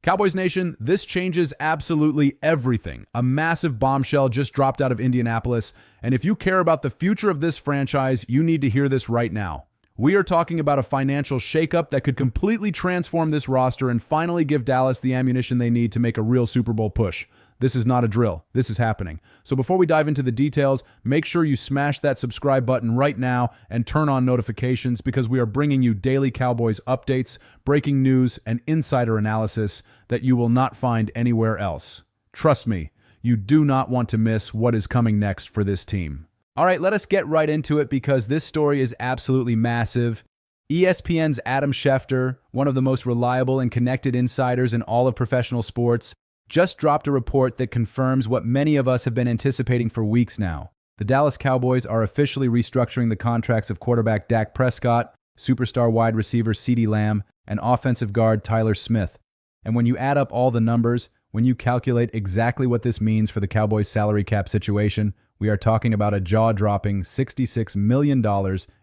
Cowboys Nation, this changes absolutely everything. A massive bombshell just dropped out of Indianapolis, and if you care about the future of this franchise, you need to hear this right now. We are talking about a financial shakeup that could completely transform this roster and finally give Dallas the ammunition they need to make a real Super Bowl push. This is not a drill. This is happening. So before we dive into the details, make sure you smash that subscribe button right now and turn on notifications because we are bringing you daily Cowboys updates, breaking news, and insider analysis that you will not find anywhere else. Trust me, you do not want to miss what is coming next for this team. All right, let us get right into it because this story is absolutely massive. ESPN's Adam Schefter, one of the most reliable and connected insiders in all of professional sports, just dropped a report that confirms what many of us have been anticipating for weeks now. The Dallas Cowboys are officially restructuring the contracts of quarterback Dak Prescott, superstar wide receiver CeeDee Lamb, and offensive guard Tyler Smith. And when you add up all the numbers, when you calculate exactly what this means for the Cowboys' salary cap situation, we are talking about a jaw-dropping $66 million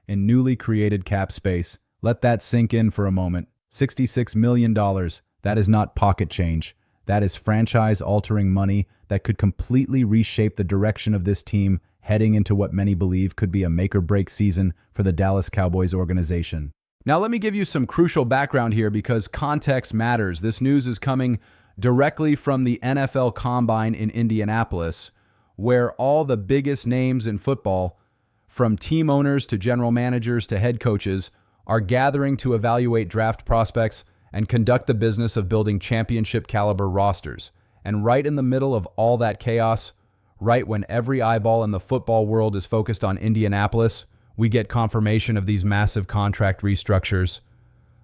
in newly created cap space. Let that sink in for a moment. $66 million. That is not pocket change. That is franchise-altering money that could completely reshape the direction of this team heading into what many believe could be a make-or-break season for the Dallas Cowboys organization. Now, let me give you some crucial background here because context matters. This news is coming directly from the NFL Combine in Indianapolis, where all the biggest names in football, from team owners to general managers to head coaches, are gathering to evaluate draft prospects and conduct the business of building championship-caliber rosters. And right in the middle of all that chaos, right when every eyeball in the football world is focused on Indianapolis, we get confirmation of these massive contract restructures.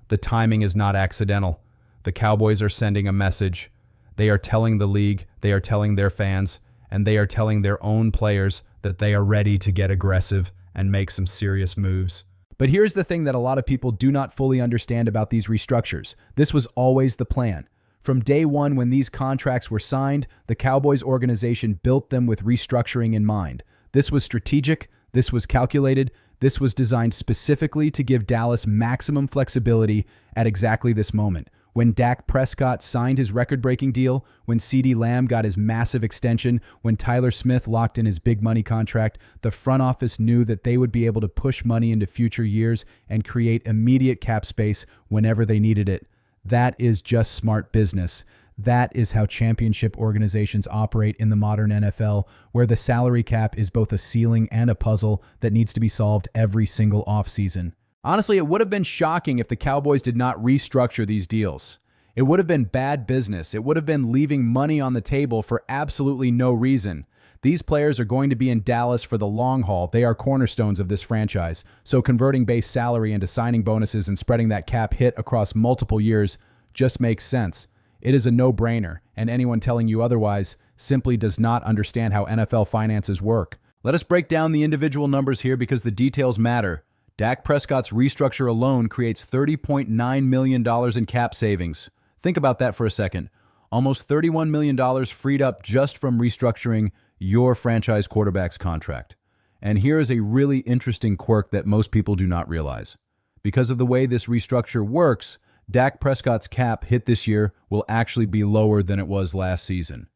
The timing is not accidental. The Cowboys are sending a message. They are telling the league, they are telling their fans, and they are telling their own players that they are ready to get aggressive and make some serious moves. But here's the thing that a lot of people do not fully understand about these restructures. This was always the plan. From day one when these contracts were signed, the Cowboys organization built them with restructuring in mind. This was strategic, this was calculated, this was designed specifically to give Dallas maximum flexibility at exactly this moment. When Dak Prescott signed his record-breaking deal, when CeeDee Lamb got his massive extension, when Tyler Smith locked in his big money contract, the front office knew that they would be able to push money into future years and create immediate cap space whenever they needed it. That is just smart business. That is how championship organizations operate in the modern NFL, where the salary cap is both a ceiling and a puzzle that needs to be solved every single offseason. Honestly, it would have been shocking if the Cowboys did not restructure these deals. It would have been bad business. It would have been leaving money on the table for absolutely no reason. These players are going to be in Dallas for the long haul. They are cornerstones of this franchise. So converting base salary into signing bonuses and spreading that cap hit across multiple years just makes sense. It is a no-brainer, and anyone telling you otherwise simply does not understand how NFL finances work. Let us break down the individual numbers here because the details matter. Dak Prescott's restructure alone creates $30.9 million in cap savings. Think about that for a second. Almost $31 million freed up just from restructuring your franchise quarterback's contract. And here is a really interesting quirk that most people do not realize. Because of the way this restructure works, Dak Prescott's cap hit this year will actually be lower than it was last season.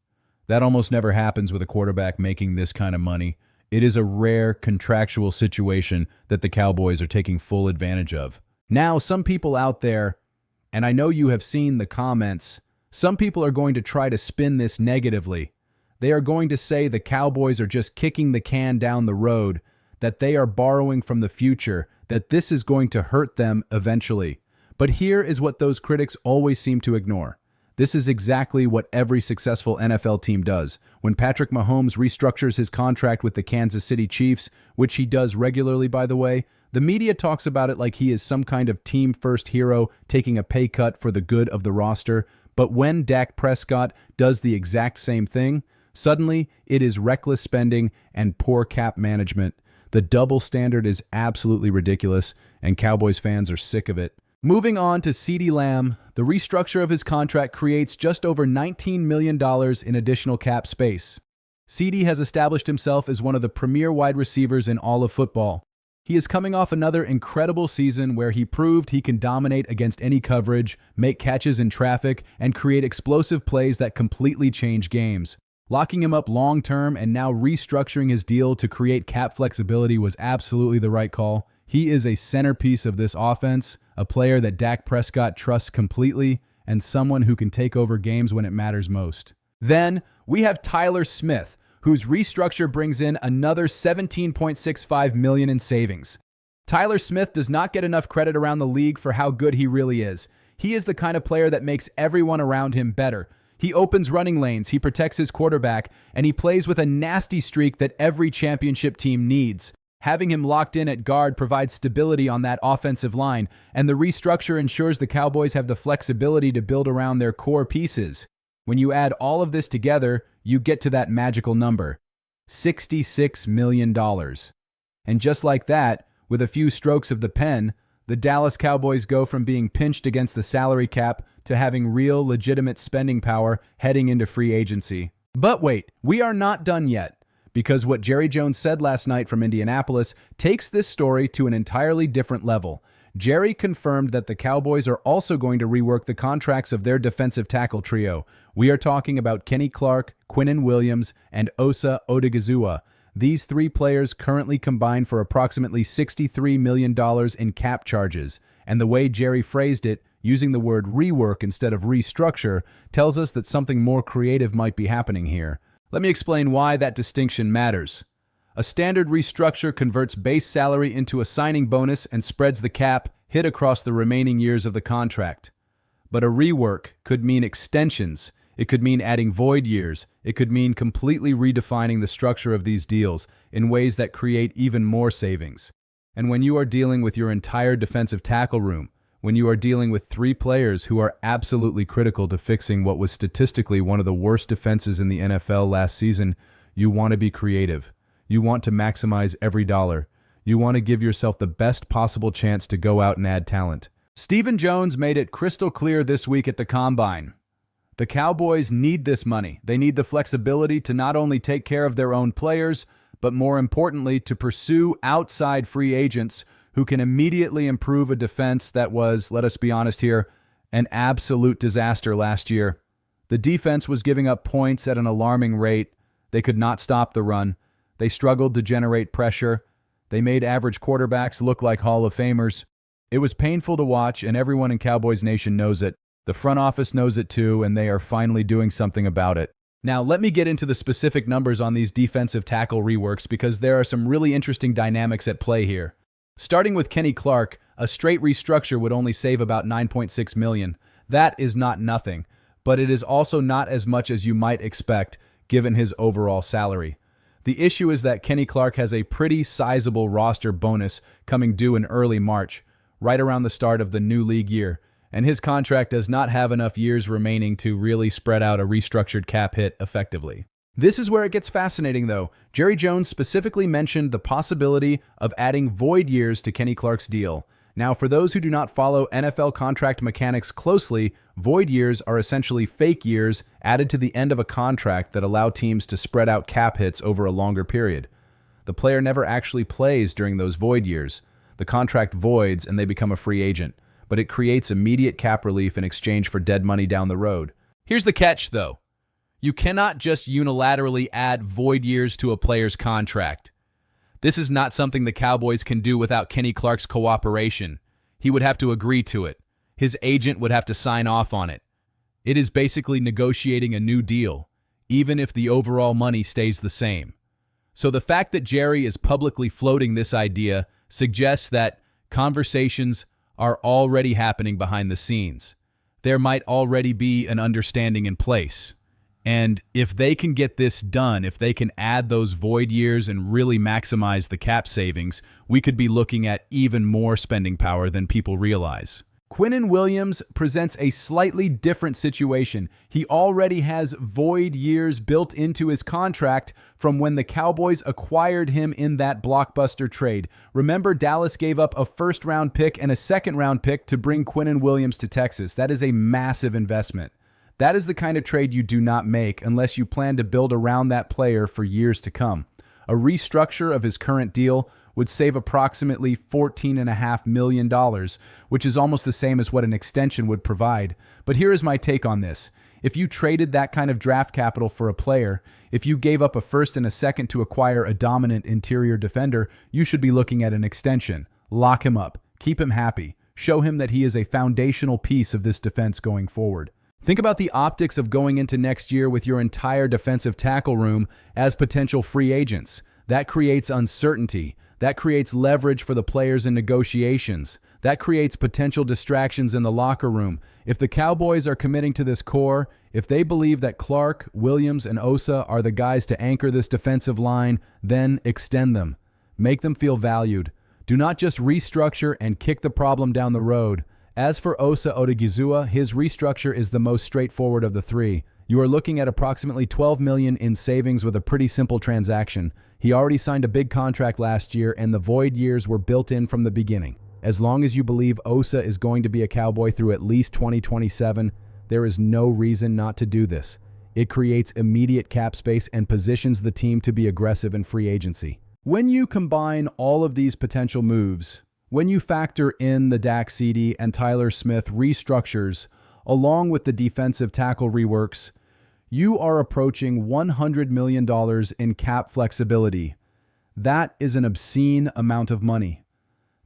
That almost never happens with a quarterback making this kind of money. It is a rare contractual situation that the Cowboys are taking full advantage of. Now, some people out there, and I know you have seen the comments, some people are going to try to spin this negatively. They are going to say the Cowboys are just kicking the can down the road, that they are borrowing from the future, that this is going to hurt them eventually. But here is what those critics always seem to ignore. This is exactly what every successful NFL team does. When Patrick Mahomes restructures his contract with the Kansas City Chiefs, which he does regularly, by the way, the media talks about it like he is some kind of team-first hero taking a pay cut for the good of the roster. But when Dak Prescott does the exact same thing, suddenly it is reckless spending and poor cap management. The double standard is absolutely ridiculous, and Cowboys fans are sick of it. Moving on to CeeDee Lamb, the restructure of his contract creates just over $19 million in additional cap space. CeeDee has established himself as one of the premier wide receivers in all of football. He is coming off another incredible season where he proved he can dominate against any coverage, make catches in traffic, and create explosive plays that completely change games. Locking him up long-term and now restructuring his deal to create cap flexibility was absolutely the right call. He is a centerpiece of this offense, a player that Dak Prescott trusts completely, and someone who can take over games when it matters most. Then, we have Tyler Smith, whose restructure brings in another $17.65 million in savings. Tyler Smith does not get enough credit around the league for how good he really is. He is the kind of player that makes everyone around him better. He opens running lanes, he protects his quarterback, and he plays with a nasty streak that every championship team needs. Having him locked in at guard provides stability on that offensive line, and the restructure ensures the Cowboys have the flexibility to build around their core pieces. When you add all of this together, you get to that magical number, $66 million. And just like that, with a few strokes of the pen, the Dallas Cowboys go from being pinched against the salary cap to having real, legitimate spending power heading into free agency. But wait, we are not done yet, because what Jerry Jones said last night from Indianapolis takes this story to an entirely different level. Jerry confirmed that the Cowboys are also going to rework the contracts of their defensive tackle trio. We are talking about Kenny Clark, Quinnen Williams, and Osa Odigizua. These three players currently combine for approximately $63 million in cap charges, and the way Jerry phrased it, using the word rework instead of restructure, tells us that something more creative might be happening here. Let me explain why that distinction matters. A standard restructure converts base salary into a signing bonus and spreads the cap hit across the remaining years of the contract. But a rework could mean extensions. It could mean adding void years. It could mean completely redefining the structure of these deals in ways that create even more savings. And when you are dealing with your entire defensive tackle room, when you are dealing with three players who are absolutely critical to fixing what was statistically one of the worst defenses in the NFL last season, you want to be creative. You want to maximize every dollar. You want to give yourself the best possible chance to go out and add talent. Stephen Jones made it crystal clear this week at the Combine. The Cowboys need this money. They need the flexibility to not only take care of their own players, but more importantly, to pursue outside free agents who can immediately improve a defense that was, let us be honest here, an absolute disaster last year. The defense was giving up points at an alarming rate. They could not stop the run. They struggled to generate pressure. They made average quarterbacks look like Hall of Famers. It was painful to watch, and everyone in Cowboys Nation knows it. The front office knows it too, and they are finally doing something about it. Now, let me get into the specific numbers on these defensive tackle reworks because there are some really interesting dynamics at play here. Starting with Kenny Clark, a straight restructure would only save about $9.6 million. That is not nothing, but it is also not as much as you might expect given his overall salary. The issue is that Kenny Clark has a pretty sizable roster bonus coming due in early March, right around the start of the new league year, and his contract does not have enough years remaining to really spread out a restructured cap hit effectively. This is where it gets fascinating, though. Jerry Jones specifically mentioned the possibility of adding void years to Kenny Clark's deal. Now, for those who do not follow NFL contract mechanics closely, void years are essentially fake years added to the end of a contract that allow teams to spread out cap hits over a longer period. The player never actually plays during those void years. The contract voids and they become a free agent, but it creates immediate cap relief in exchange for dead money down the road. Here's the catch, though. You cannot just unilaterally add void years to a player's contract. This is not something the Cowboys can do without Kenny Clark's cooperation. He would have to agree to it. His agent would have to sign off on it. It is basically negotiating a new deal, even if the overall money stays the same. So the fact that Jerry is publicly floating this idea suggests that conversations are already happening behind the scenes. There might already be an understanding in place. And if they can get this done, if they can add those void years and really maximize the cap savings, we could be looking at even more spending power than people realize. Quinnen Williams presents a slightly different situation. He already has void years built into his contract from when the Cowboys acquired him in that blockbuster trade. Remember, Dallas gave up a first-round pick and a second-round pick to bring Quinnen Williams to Texas. That is a massive investment. That is the kind of trade you do not make unless you plan to build around that player for years to come. A restructure of his current deal would save approximately $14.5 million, which is almost the same as what an extension would provide. But here is my take on this. If you traded that kind of draft capital for a player, if you gave up a first and a second to acquire a dominant interior defender, you should be looking at an extension. Lock him up. Keep him happy. Show him that he is a foundational piece of this defense going forward. Think about the optics of going into next year with your entire defensive tackle room as potential free agents. That creates uncertainty. That creates leverage for the players in negotiations. That creates potential distractions in the locker room. If the Cowboys are committing to this core, if they believe that Clark, Williams, and Osa are the guys to anchor this defensive line, then extend them. Make them feel valued. Do not just restructure and kick the problem down the road. As for Osa Odigizua, his restructure is the most straightforward of the three. You are looking at approximately $12 million in savings with a pretty simple transaction. He already signed a big contract last year, and the void years were built in from the beginning. As long as you believe Osa is going to be a Cowboy through at least 2027, there is no reason not to do this. It creates immediate cap space and positions the team to be aggressive in free agency. When you combine all of these potential moves, when you factor in the Dak CD and Tyler Smith restructures, along with the defensive tackle reworks, you are approaching $100 million in cap flexibility. That is an obscene amount of money.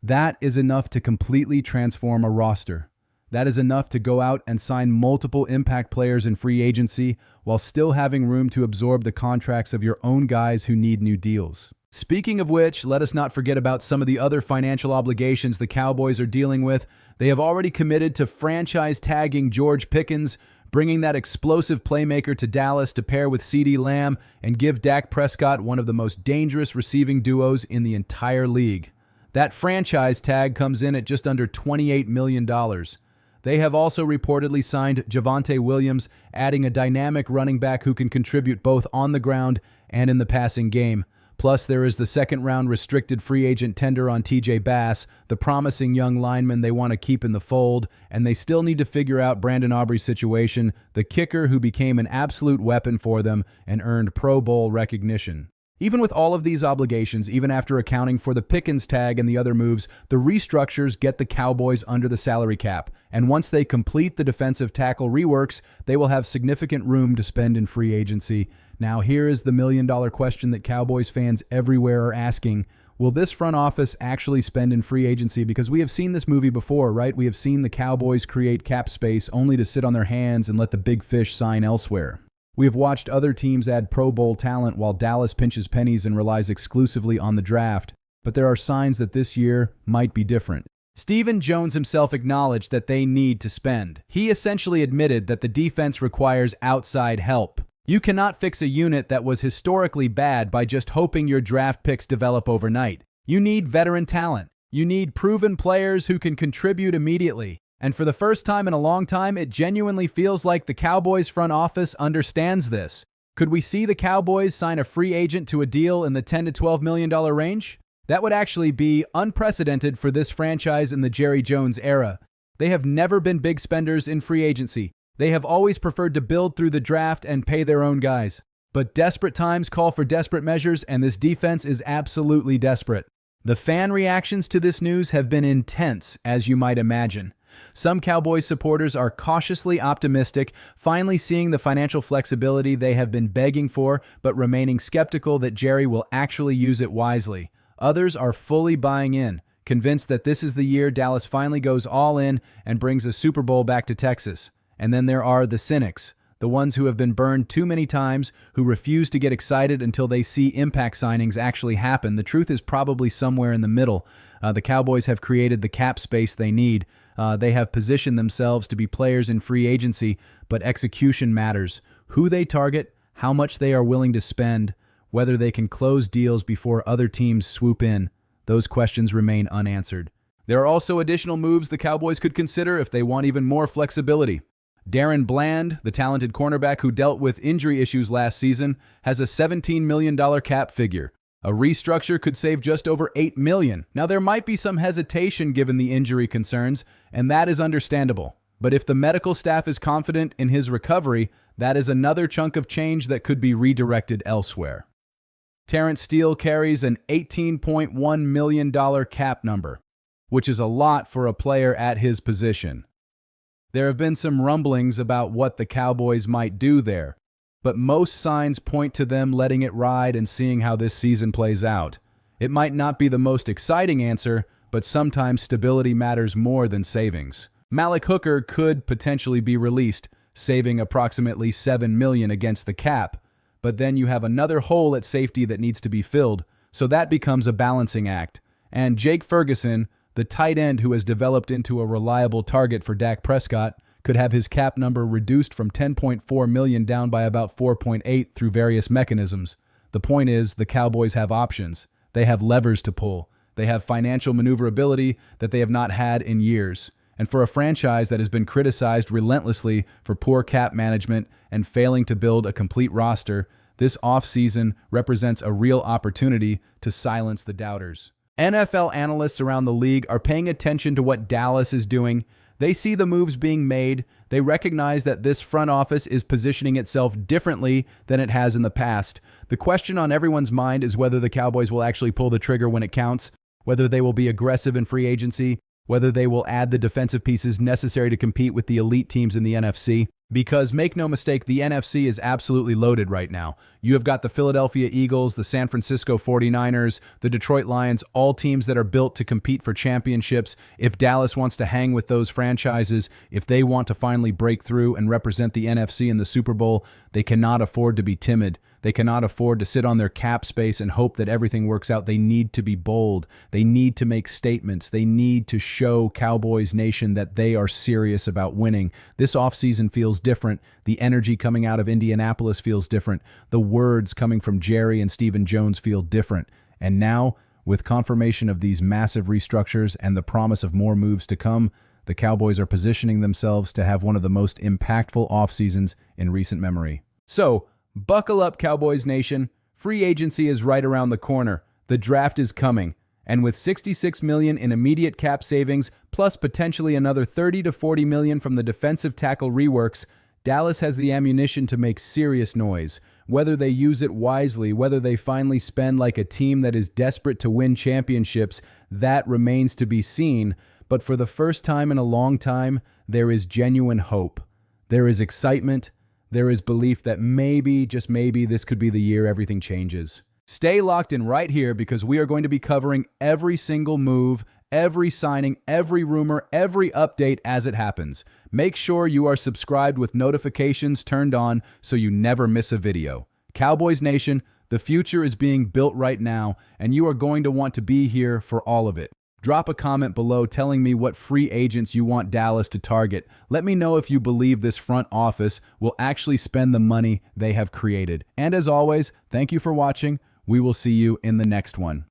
That is enough to completely transform a roster. That is enough to go out and sign multiple impact players in free agency while still having room to absorb the contracts of your own guys who need new deals. Speaking of which, let us not forget about some of the other financial obligations the Cowboys are dealing with. They have already committed to franchise tagging George Pickens, bringing that explosive playmaker to Dallas to pair with CeeDee Lamb and give Dak Prescott one of the most dangerous receiving duos in the entire league. That franchise tag comes in at just under $28 million. They have also reportedly signed Javonte Williams, adding a dynamic running back who can contribute both on the ground and in the passing game. Plus, there is the second-round restricted free agent tender on TJ Bass, the promising young lineman they want to keep in the fold, and they still need to figure out Brandon Aubrey's situation, the kicker who became an absolute weapon for them and earned Pro Bowl recognition. Even with all of these obligations, even after accounting for the Pickens tag and the other moves, the restructures get the Cowboys under the salary cap, and once they complete the defensive tackle reworks, they will have significant room to spend in free agency. Now, here is the million-dollar question that Cowboys fans everywhere are asking. Will this front office actually spend in free agency? Because we have seen this movie before, right? We have seen the Cowboys create cap space only to sit on their hands and let the big fish sign elsewhere. We have watched other teams add Pro Bowl talent while Dallas pinches pennies and relies exclusively on the draft. But there are signs that this year might be different. Stephen Jones himself acknowledged that they need to spend. He essentially admitted that the defense requires outside help. You cannot fix a unit that was historically bad by just hoping your draft picks develop overnight. You need veteran talent. You need proven players who can contribute immediately. And for the first time in a long time, it genuinely feels like the Cowboys front office understands this. Could we see the Cowboys sign a free agent to a deal in the $10 to $12 million range? That would actually be unprecedented for this franchise in the Jerry Jones era. They have never been big spenders in free agency. They have always preferred to build through the draft and pay their own guys. But desperate times call for desperate measures, and this defense is absolutely desperate. The fan reactions to this news have been intense, as you might imagine. Some Cowboys supporters are cautiously optimistic, finally seeing the financial flexibility they have been begging for, but remaining skeptical that Jerry will actually use it wisely. Others are fully buying in, convinced that this is the year Dallas finally goes all in and brings a Super Bowl back to Texas. And then there are the cynics, the ones who have been burned too many times, who refuse to get excited until they see impact signings actually happen. The truth is probably somewhere in the middle. The Cowboys have created the cap space they need. They have positioned themselves to be players in free agency, but execution matters. Who they target, how much they are willing to spend, whether they can close deals before other teams swoop in, those questions remain unanswered. There are also additional moves the Cowboys could consider if they want even more flexibility. Darren Bland, the talented cornerback who dealt with injury issues last season, has a $17 million cap figure. A restructure could save just over $8 million. Now, there might be some hesitation given the injury concerns, and that is understandable. But if the medical staff is confident in his recovery, that is another chunk of change that could be redirected elsewhere. Terrence Steele carries an $18.1 million cap number, which is a lot for a player at his position. There have been some rumblings about what the Cowboys might do there, but most signs point to them letting it ride and seeing how this season plays out. It might not be the most exciting answer, but sometimes stability matters more than savings. Malik Hooker could potentially be released, saving approximately $7 million against the cap, but then you have another hole at safety that needs to be filled, so that becomes a balancing act. And Jake Ferguson, the tight end who has developed into a reliable target for Dak Prescott, could have his cap number reduced from $10.4 million down by about $4.8 through various mechanisms. The point is, the Cowboys have options. They have levers to pull. They have financial maneuverability that they have not had in years. And for a franchise that has been criticized relentlessly for poor cap management and failing to build a complete roster, this offseason represents a real opportunity to silence the doubters. NFL analysts around the league are paying attention to what Dallas is doing. They see the moves being made. They recognize that this front office is positioning itself differently than it has in the past. The question on everyone's mind is whether the Cowboys will actually pull the trigger when it counts, whether they will be aggressive in free agency, whether they will add the defensive pieces necessary to compete with the elite teams in the NFC. Because, make no mistake, the NFC is absolutely loaded right now. You have got the Philadelphia Eagles, the San Francisco 49ers, the Detroit Lions, all teams that are built to compete for championships. If Dallas wants to hang with those franchises, if they want to finally break through and represent the NFC in the Super Bowl, they cannot afford to be timid. They cannot afford to sit on their cap space and hope that everything works out. They need to be bold. They need to make statements. They need to show Cowboys Nation that they are serious about winning. This offseason feels different. The energy coming out of Indianapolis feels different. The words coming from Jerry and Stephen Jones feel different. And now, with confirmation of these massive restructures and the promise of more moves to come, the Cowboys are positioning themselves to have one of the most impactful offseasons in recent memory. So, buckle up, Cowboys Nation. Free agency is right around the corner. The draft is coming. And with $66 million in immediate cap savings, plus potentially another $30 to $40 million from the defensive tackle reworks, Dallas has the ammunition to make serious noise. Whether they use it wisely, whether they finally spend like a team that is desperate to win championships, that remains to be seen. But for the first time in a long time, there is genuine hope. There is excitement. There is belief that maybe, just maybe, this could be the year everything changes. Stay locked in right here because we are going to be covering every single move, every signing, every rumor, every update as it happens. Make sure you are subscribed with notifications turned on so you never miss a video. Cowboys Nation, the future is being built right now, and you are going to want to be here for all of it. Drop a comment below telling me what free agents you want Dallas to target. Let me know if you believe this front office will actually spend the money they have created. And as always, thank you for watching. We will see you in the next one.